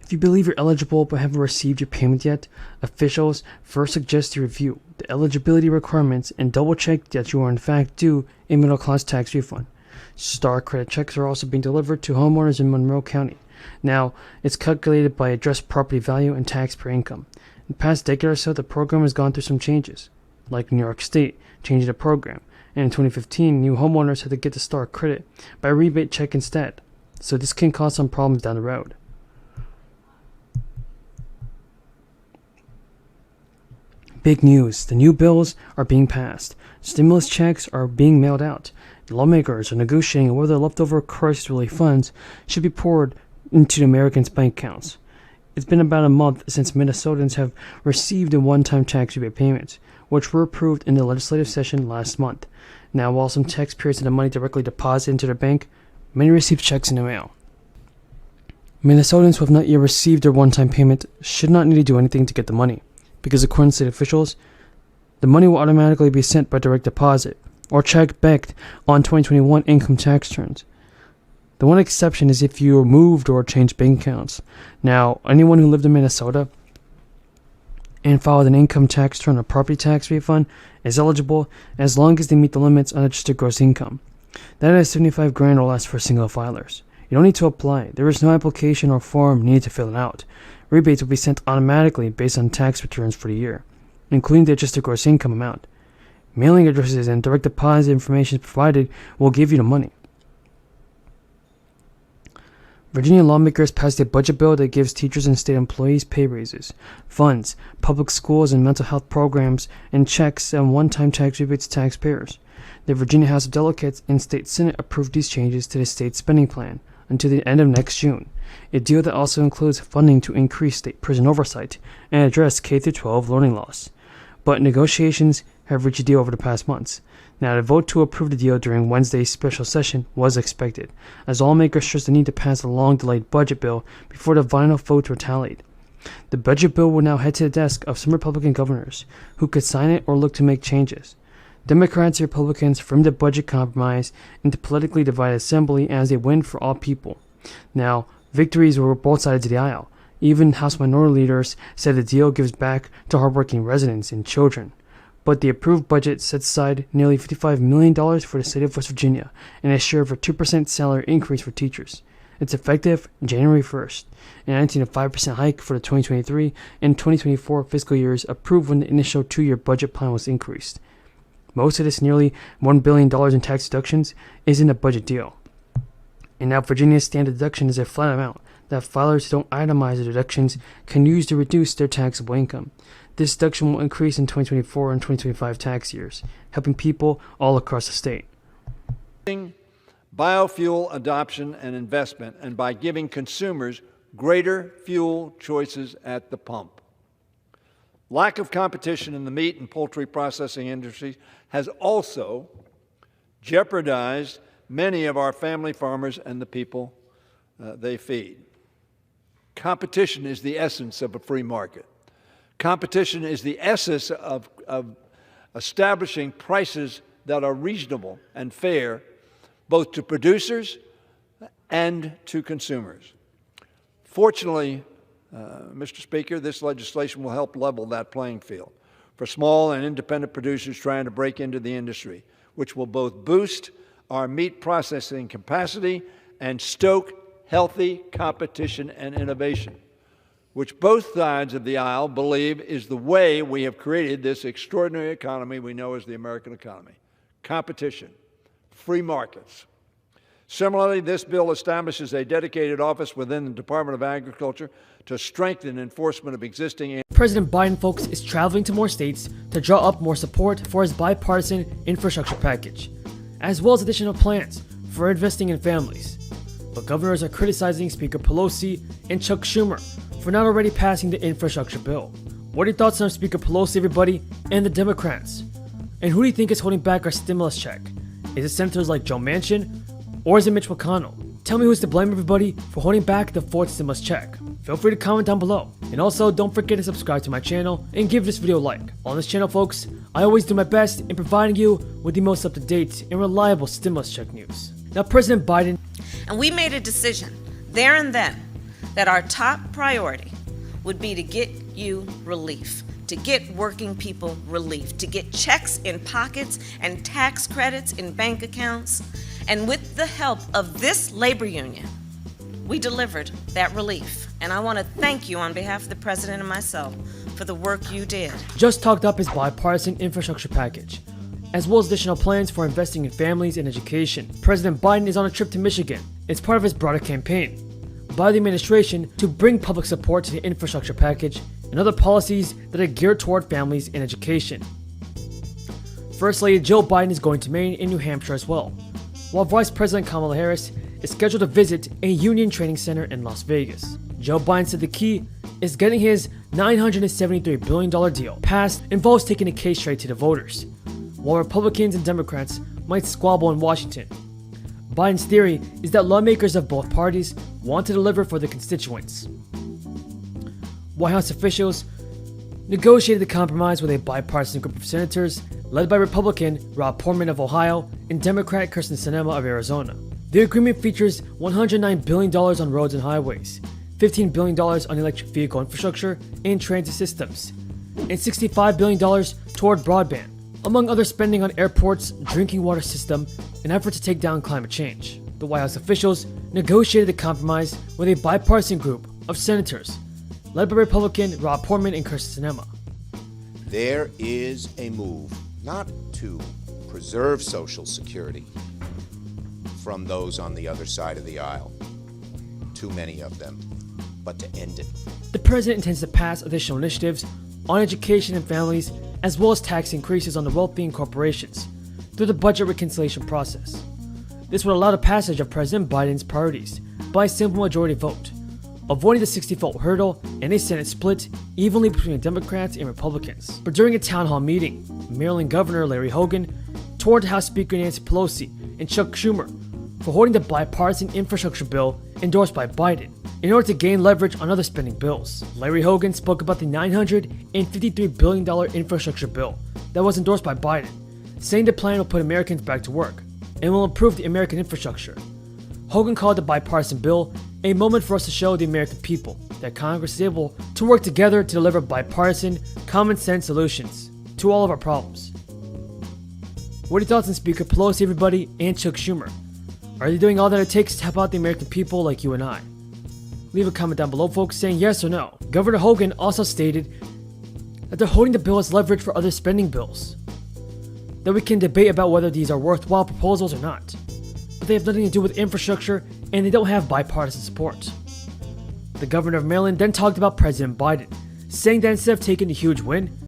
If you believe you're eligible but haven't received your payment yet, officials first suggest you review the eligibility requirements and double-check that you are in fact due a middle-class tax refund. Star credit checks are also being delivered to homeowners in Monroe County. Now, it's calculated by addressed property value and taxpayer income. In the past decade or so, the program has gone through some changes, like New York State changing the program, and in 2015, new homeowners had to get the Star credit by a rebate check instead, so this can cause some problems down the road. Big news, the new bills are being passed. Stimulus checks are being mailed out. Lawmakers are negotiating whether leftover crisis relief funds should be poured into the Americans' bank accounts. It's been about a month since Minnesotans have received a one-time tax rebate payments, which were approved in the legislative session last month. Now, while some taxpayers had the money directly deposited into their bank, many received checks in the mail. Minnesotans who have not yet received their one-time payment should not need to do anything to get the money, because according to state officials, the money will automatically be sent by direct deposit or check backed on 2021 income tax returns. The one exception is if you moved or changed bank accounts. Now, anyone who lived in Minnesota and filed an income tax return or property tax refund is eligible as long as they meet the limits on adjusted gross income. That is $75,000 or less for single filers. You don't need to apply. There is no application or form needed to fill it out. Rebates will be sent automatically based on tax returns for the year, including the adjusted gross income amount. Mailing addresses and direct deposit information provided will give you the money. Virginia lawmakers passed a budget bill that gives teachers and state employees pay raises, funds, public schools and mental health programs, and checks and one-time tax rebates to taxpayers. The Virginia House of Delegates and State Senate approved these changes to the state spending plan until the end of next June, a deal that also includes funding to increase state prison oversight and address K-12 learning loss. But negotiations have reached a deal over the past months. Now, the vote to approve the deal during Wednesday's special session was expected, as lawmakers stressed the need to pass a long-delayed budget bill before the final votes were tallied. The budget bill will now head to the desk of some Republican governors, who could sign it or look to make changes. Democrats and Republicans framed the budget compromise into politically divided assembly as a win for all people. Now, victories were both sides of the aisle. Even House minority leaders said the deal gives back to hardworking residents and children. But the approved budget sets aside nearly $55 million for the state of West Virginia and a share of a 2% salary increase for teachers. It's effective January 1st, and 19.5% hike for the 2023 and 2024 fiscal years approved when the initial 2-year budget plan was increased. Most of this nearly $1 billion in tax deductions is in the budget deal. And now Virginia's standard deduction is a flat amount that filers who don't itemize the deductions can use to reduce their taxable income. This deduction will increase in 2024 and 2025 tax years, helping people all across the state. Biofuel adoption and investment, and by giving consumers greater fuel choices at the pump. Lack of competition in the meat and poultry processing industries has also jeopardized many of our family farmers and the people they feed. Competition is the essence of a free market. Competition is the essence of establishing prices that are reasonable and fair, both to producers and to consumers. Fortunately, Mr. Speaker, this legislation will help level that playing field for small and independent producers trying to break into the industry, which will both boost our meat processing capacity and stoke healthy competition and innovation, which both sides of the aisle believe is the way we have created this extraordinary economy we know as the American economy. Competition, free markets. Similarly, this bill establishes a dedicated office within the Department of Agriculture to strengthen enforcement of existing. President Biden, folks, is traveling to more states to draw up more support for his bipartisan infrastructure package, as well as additional plans for investing in families. But governors are criticizing Speaker Pelosi and Chuck Schumer for not already passing the infrastructure bill. What are your thoughts on Speaker Pelosi, everybody, and the Democrats? And who do you think is holding back our stimulus check? Is it senators like Joe Manchin, or is it Mitch McConnell? Tell me who's to blame, everybody, for holding back the fourth stimulus check. Feel free to comment down below. And also, don't forget to subscribe to my channel and give this video a like. On this channel, folks, I always do my best in providing you with the most up-to-date and reliable stimulus check news. Now, President Biden... And we made a decision there and then that our top priority would be to get you relief, to get working people relief, to get checks in pockets and tax credits in bank accounts. And with the help of this labor union, we delivered that relief. And I want to thank you on behalf of the President and myself for the work you did. Just talked up his bipartisan infrastructure package, as well as additional plans for investing in families and education. President Biden is on a trip to Michigan. It's part of his broader campaign by the administration to bring public support to the infrastructure package and other policies that are geared toward families and education. First Lady Jill Biden is going to Maine and New Hampshire as well, while Vice President Kamala Harris is scheduled to visit a union training center in Las Vegas. Joe Biden said the key is getting his $973 billion deal passed involves taking a case straight to the voters, while Republicans and Democrats might squabble in Washington. Biden's theory is that lawmakers of both parties want to deliver for their constituents. White House officials negotiated the compromise with a bipartisan group of senators led by Republican Rob Portman of Ohio and Democrat Kirsten Sinema of Arizona. The agreement features $109 billion on roads and highways, $15 billion on electric vehicle infrastructure and transit systems, and $65 billion toward broadband, among other spending on airports, drinking water system, and efforts to take down climate change. The White House officials negotiated the compromise with a bipartisan group of senators led by Republican Rob Portman and Kirsten Sinema. There is a move not to preserve Social Security from those on the other side of the aisle, too many of them, but to end it. The president intends to pass additional initiatives on education and families, as well as tax increases on the wealthy and corporations through the budget reconciliation process. This would allow the passage of President Biden's priorities by a simple majority vote, avoiding the 60-vote hurdle and a Senate split evenly between the Democrats and Republicans. But during a town hall meeting, Maryland Governor Larry Hogan toward House Speaker Nancy Pelosi and Chuck Schumer for holding the bipartisan infrastructure bill endorsed by Biden in order to gain leverage on other spending bills. Larry Hogan spoke about the $953 billion infrastructure bill that was endorsed by Biden, saying the plan will put Americans back to work and will improve the American infrastructure. Hogan called the bipartisan bill a moment for us to show the American people that Congress is able to work together to deliver bipartisan, common sense solutions to all of our problems. What are your thoughts on Speaker Pelosi, everybody, and Chuck Schumer? Are they doing all that it takes to help out the American people like you and I? Leave a comment down below, folks, saying yes or no. Governor Hogan also stated that they're holding the bill as leverage for other spending bills, that we can debate about whether these are worthwhile proposals or not, but they have nothing to do with infrastructure and they don't have bipartisan support. The governor of Maryland then talked about President Biden, saying that instead of taking the huge win,